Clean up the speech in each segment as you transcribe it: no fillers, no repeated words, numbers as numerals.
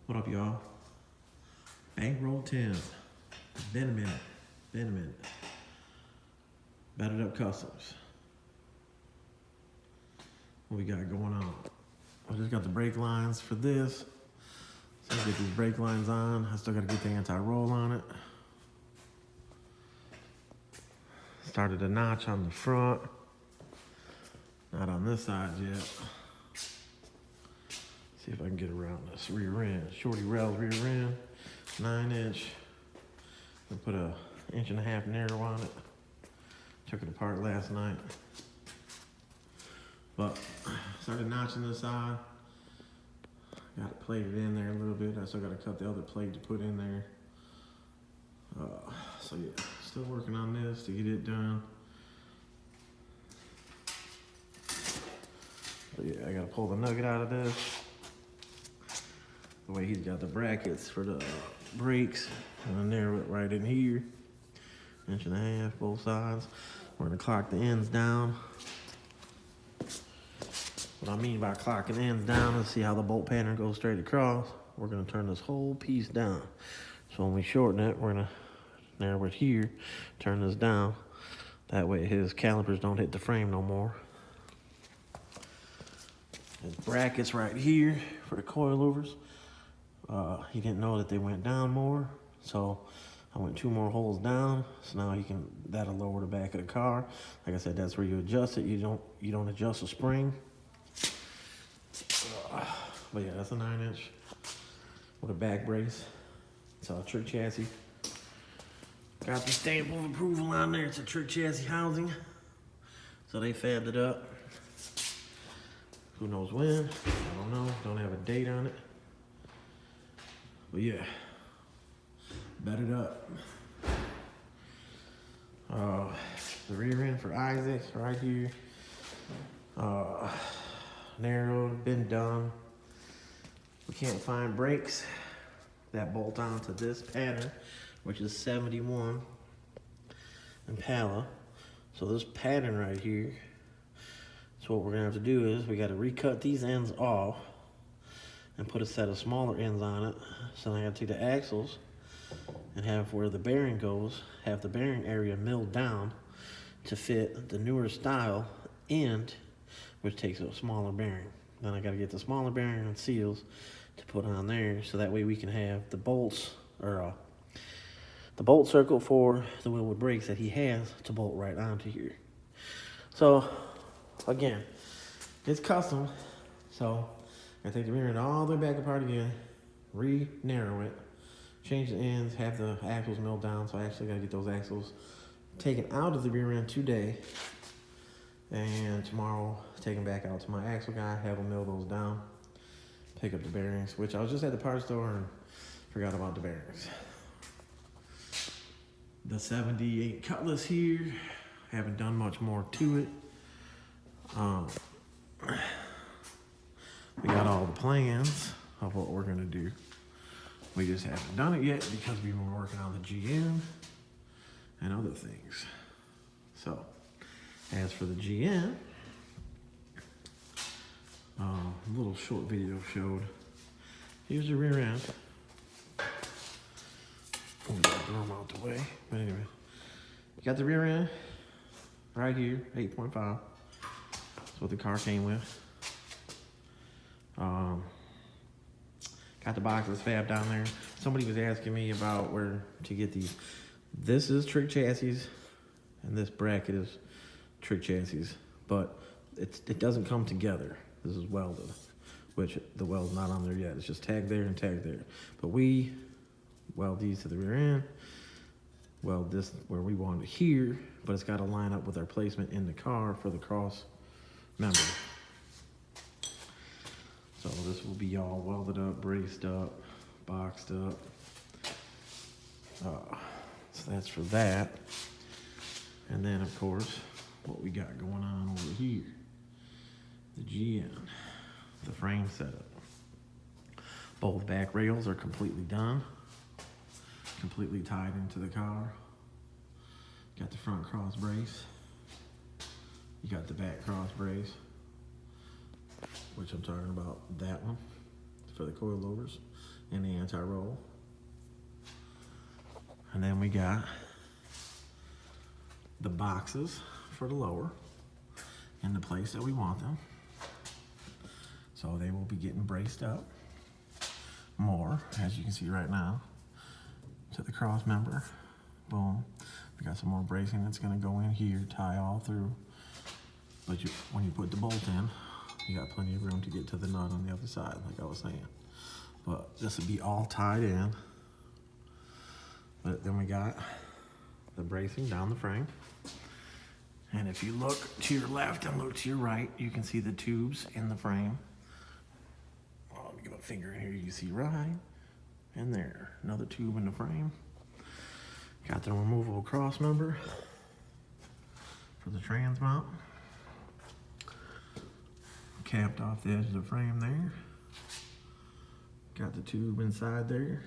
What up, y'all? Bankroll 10. Been a minute. Battered up Kustoms. What we got going on? I just got the brake lines for this. So I get these brake lines on. I still gotta get the anti-roll on it. Started a notch on the front. Not on this side yet. See if I can get around this rear end. Shorty rails rear end, 9-inch. I put a 1.5 inch narrow on it. Took it apart last night. But started notching this side. Got it plated in there a little bit. I still got to cut the other plate to put in there. So yeah, still working on this to get it done. But yeah, I got to pull the nugget out of this. The way he's got the brackets for the brakes, and I narrow it right in here. 1.5 inches, both sides. We're gonna clock the ends down. What I mean by clocking ends down is see how the bolt pattern goes straight across. We're gonna turn this whole piece down. So when we shorten it, we're gonna narrow it here, turn this down. That way his calipers don't hit the frame no more. His brackets right here for the coilovers. He didn't know that they went down more, so I went 2 more holes down. So now that'll lower the back of the car. Like I said, that's where you adjust it. You don't adjust the spring. But yeah, that's a 9-inch with a back brace. It's a trick chassis. Got the stamp of approval on there. It's a trick chassis housing. So they fabbed it up. Who knows when? I don't know. Don't have a date on it. But yeah, battered up. The rear end for Isaac right here. Narrowed, been done. We can't find brakes that bolt onto this pattern, which is 71 Impala. So this pattern right here. So what we're gonna have to do is we gotta recut these ends off and put a set of smaller ends on it. So I gotta take the axles and have where the bearing goes, have the bearing area milled down to fit the newer style end, which takes a smaller bearing. Then I gotta get the smaller bearing and seals to put on there, so that way we can have the bolts, or the bolt circle for the wheel with brakes that he has to bolt right onto here. So again, it's custom, so I take the rear end all the way back apart again, re-narrow it, change the ends, have the axles milled down. So I actually gotta get those axles taken out of the rear end today, and tomorrow take them back out to my axle guy, have him mill those down, pick up the bearings, which I was just at the parts store and forgot about the bearings. The 78 cutlass here, haven't done much more to it. We got all the plans of what we're gonna do. We just haven't done it yet because we've been working on the GM and other things. So, as for the GM, a little short video showed. Here's the rear end. Throw them out the way. But anyway, you got the rear end right here, 8.5. That's what the car came with. Got the boxes fab down there. Somebody was asking me about where to get these. This is trick chassis, and this bracket is trick chassis, but it doesn't come together. This is welded, which the weld's not on there yet. It's just tagged there and tagged there. But we weld these to the rear end, weld this where we want it here, but it's got to line up with our placement in the car for the cross member. So this will be all welded up, braced up, boxed up. So that's for that. And then of course, what we got going on over here, the GM, the frame setup. Both back rails are completely done, completely tied into the car. Got the front cross brace. You got the back cross brace, which I'm talking about that one for the coilovers, in the anti-roll. And then we got the boxes for the lower in the place that we want them. So they will be getting braced up more, as you can see right now, to the cross member. Boom. We got some more bracing that's gonna go in here, tie all through. But when you put the bolt in, you got plenty of room to get to the nut on the other side, like I was saying. But this will be all tied in. But then we got the bracing down the frame. And if you look to your left and look to your right, you can see the tubes in the frame. Well, let me give a finger in here. You can see right in there. Another tube in the frame. Got the removable cross member for the trans mount. Capped off the edge of the frame there. Got the tube inside there.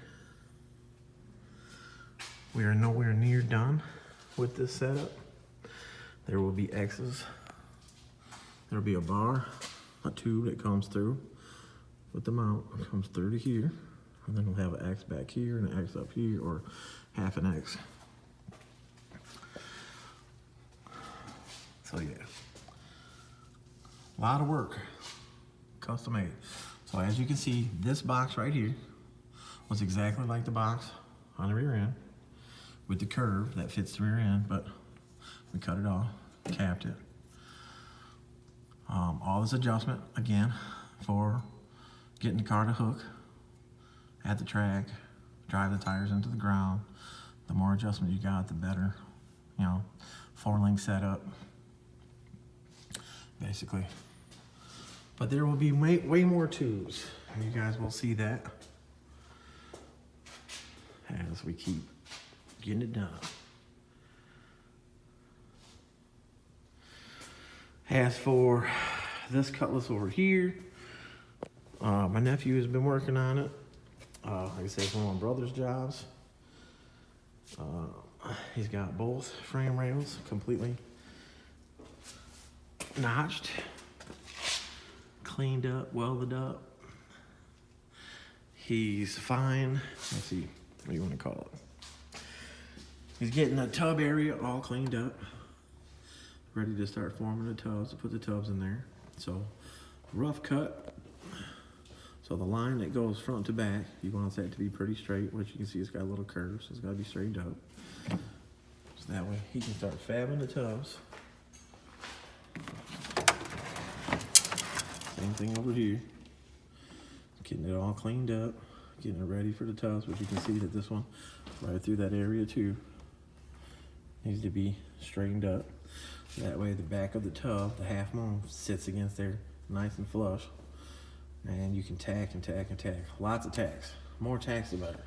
We are nowhere near done with this setup. There will be X's. There'll be a bar, a tube that comes through with the mount. It comes through to here. And then we'll have an X back here and an X up here, or half an X. So yeah, a lot of work, custom made. So as you can see, this box right here was exactly like the box on the rear end with the curve that fits the rear end, but we cut it off, capped it. All this adjustment, again, for getting the car to hook at the track, drive the tires into the ground. The more adjustment you got, the better, you know, 4-link setup, basically. But there will be way more tubes, and you guys will see that as we keep getting it done. As for this cutlass over here, my nephew has been working on it. Like I said, it's one of my brother's jobs. He's got both frame rails completely notched, cleaned up, welded up. He's fine. Let's see, what do you want to call it? He's getting the tub area all cleaned up, ready to start forming the tubs, to put the tubs in there. So, rough cut. So the line that goes front to back, he wants that to be pretty straight, which you can see it's got a little curve, so it's got to be straightened up. So that way he can start fabbing the tubs. Same thing over here. Getting it all cleaned up, getting it ready for the tubs, but you can see that this one, right through that area too, needs to be straightened up. That way the back of the tub, the half moon, sits against there nice and flush. And you can tack and tack and tack. Lots of tacks. More tacks, the better.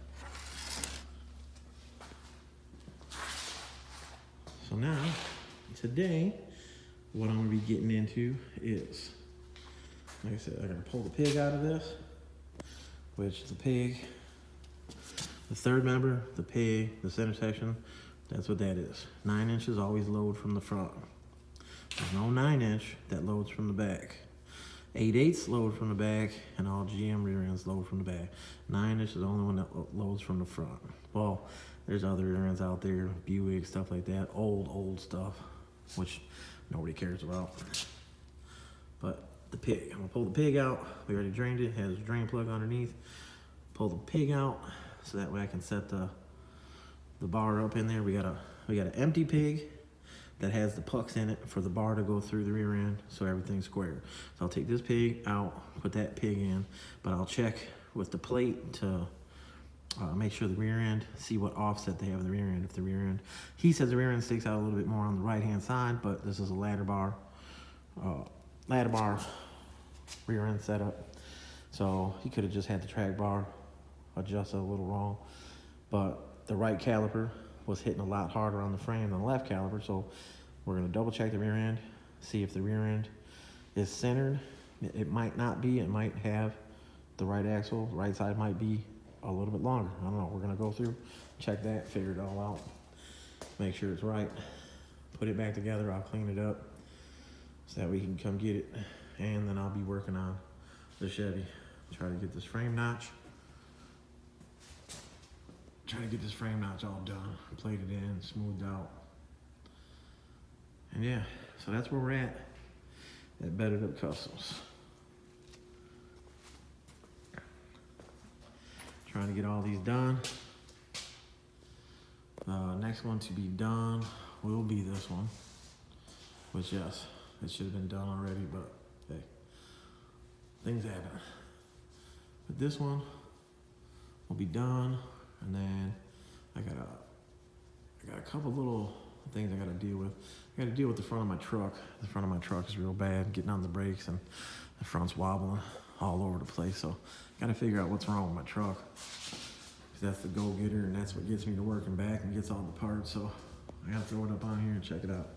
So now, today, what I'm gonna be getting into is, like I said, I'm gonna pull the pig out of this, which the pig, the third member, the pig, the center section, that's what that is. 9 inches always load from the front. There's no 9-inch that loads from the back. 8/8 load from the back, and all GM rear ends load from the back. 9-inch is the only one that loads from the front. Well, there's other rear ends out there, Buick, stuff like that, old stuff, which nobody cares about. But the pig, I'm gonna pull the pig out. We already drained it, it has a drain plug underneath. Pull the pig out, so that way I can set the bar up in there. We got an empty pig that has the pucks in it for the bar to go through the rear end, so everything's square. So I'll take this pig out, put that pig in, but I'll check with the plate to make sure the rear end, see what offset they have in the rear end. If the rear end, he says the rear end sticks out a little bit more on the right-hand side, but this is a ladder bar rear end setup. So he could have just had the track bar adjusted a little wrong, but the right caliper was hitting a lot harder on the frame than the left caliper, so we're going to double check the rear end, see if the rear end is centered. It might not be, it might have the right axle, the right side might be a little bit longer. I don't know, we're going to go through, check that, figure it all out, make sure it's right, put it back together. I'll clean it up so that we can come get it, and then I'll be working on the Chevy, try to get this frame notch trying to get this frame notch all done, plated in, smoothed out. And yeah, so that's where we're at Bedded Up Customs. Trying to get all these done. Next one to be done will be this one, which yes, it should have been done already, but hey, things happen. But this one will be done, and then I got a couple little things I gotta deal with. I gotta deal with the front of my truck. The front of my truck is real bad, getting on the brakes, and the front's wobbling all over the place. So gotta figure out what's wrong with my truck. That's the go-getter, and that's what gets me to work and back and gets all the parts. So I gotta throw it up on here and check it out.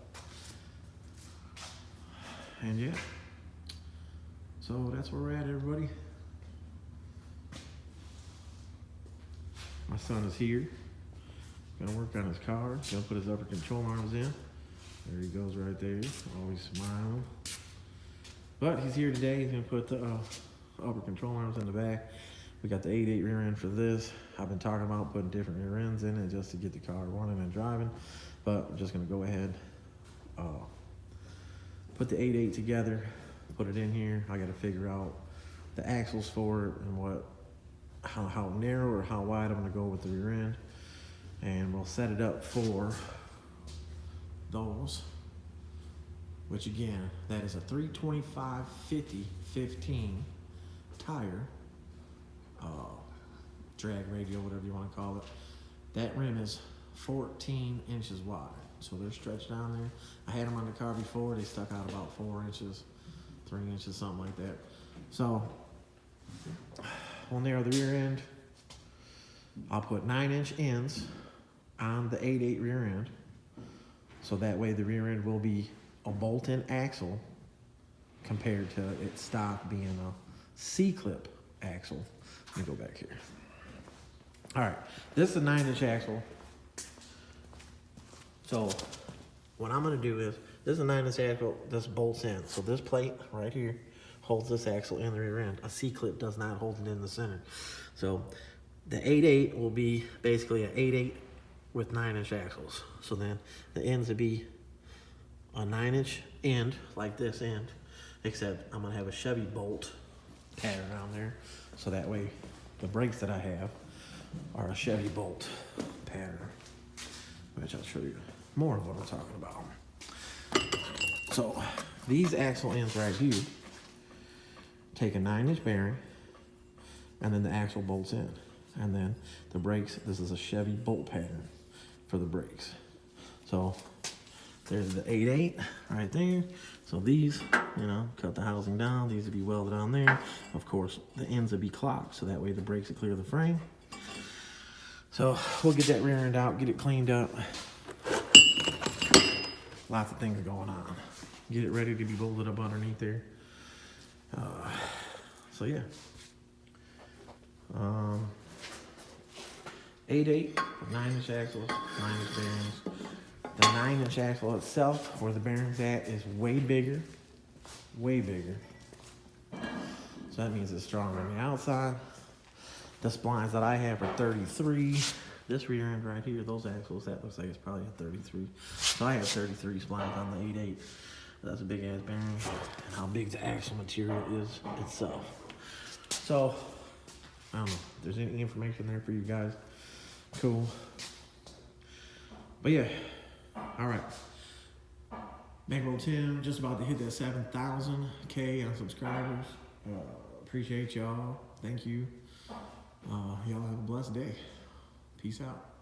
And yeah, so that's where we're at, everybody. My son is here. Gonna work on his car. Gonna put his upper control arms in. There he goes right there, always smiling. But he's here today. He's gonna put the upper control arms in the back. We got the 8/8 rear end for this. I've been talking about putting different rear ends in it just to get the car running and driving. But I'm just gonna go ahead, put the 8/8 together, put it in here. I gotta figure out the axles for it and how narrow or how wide I'm gonna go with the rear end. And we'll set it up for those, which again, that is a 325/50/15 tire, drag radial, whatever you want to call it. That rim is 14 inches wide, so they're stretched down there. I had them on the car before. They stuck out about 4 inches, 3 inches, something like that. So we'll narrow the rear end. I'll put 9-inch ends on the 8/8 rear end, so that way the rear end will be a bolt-in axle compared to its stock being a C-clip axle. Let me go back here. All right, this is a 9-inch axle. So what I'm gonna do is, this is a 9-inch axle, this bolts in. So this plate right here holds this axle in the rear end. A C-clip does not hold it in the center. So the 8/8 will be basically an 8/8 with 9-inch axles. So then the ends would be a 9-inch end, like this end, except I'm gonna have a Chevy bolt pattern on there. So that way the brakes that I have are a Chevy bolt pattern, which I'll show you more of what I'm talking about. So these axle ends right here take a 9-inch bearing, and then the axle bolts in. And then the brakes, this is a Chevy bolt pattern for the brakes. So there's the 8/8 right there. So these, cut the housing down. These would be welded on there. Of course, the ends would be clocked, so that way the brakes will clear the frame. So we'll get that rear end out, get it cleaned up. Lots of things going on. Get it ready to be bolted up underneath there. So yeah. 8/8, 9-inch axles, 9-inch bearings. The 9-inch axle itself, where the bearing's at, is way bigger. Way bigger. So that means it's stronger on the outside. The splines that I have are 33. This rear end right here, those axles, that looks like it's probably a 33. So I have 33 splines on the 8/8. That's a big ass bearing. And how big the axle material is itself. So, I don't know if there's any information there for you guys. Cool. But yeah, all right. Bankroll Tim, just about to hit that 7,000K on subscribers. Appreciate y'all. Thank you. Y'all have a blessed day. Peace out.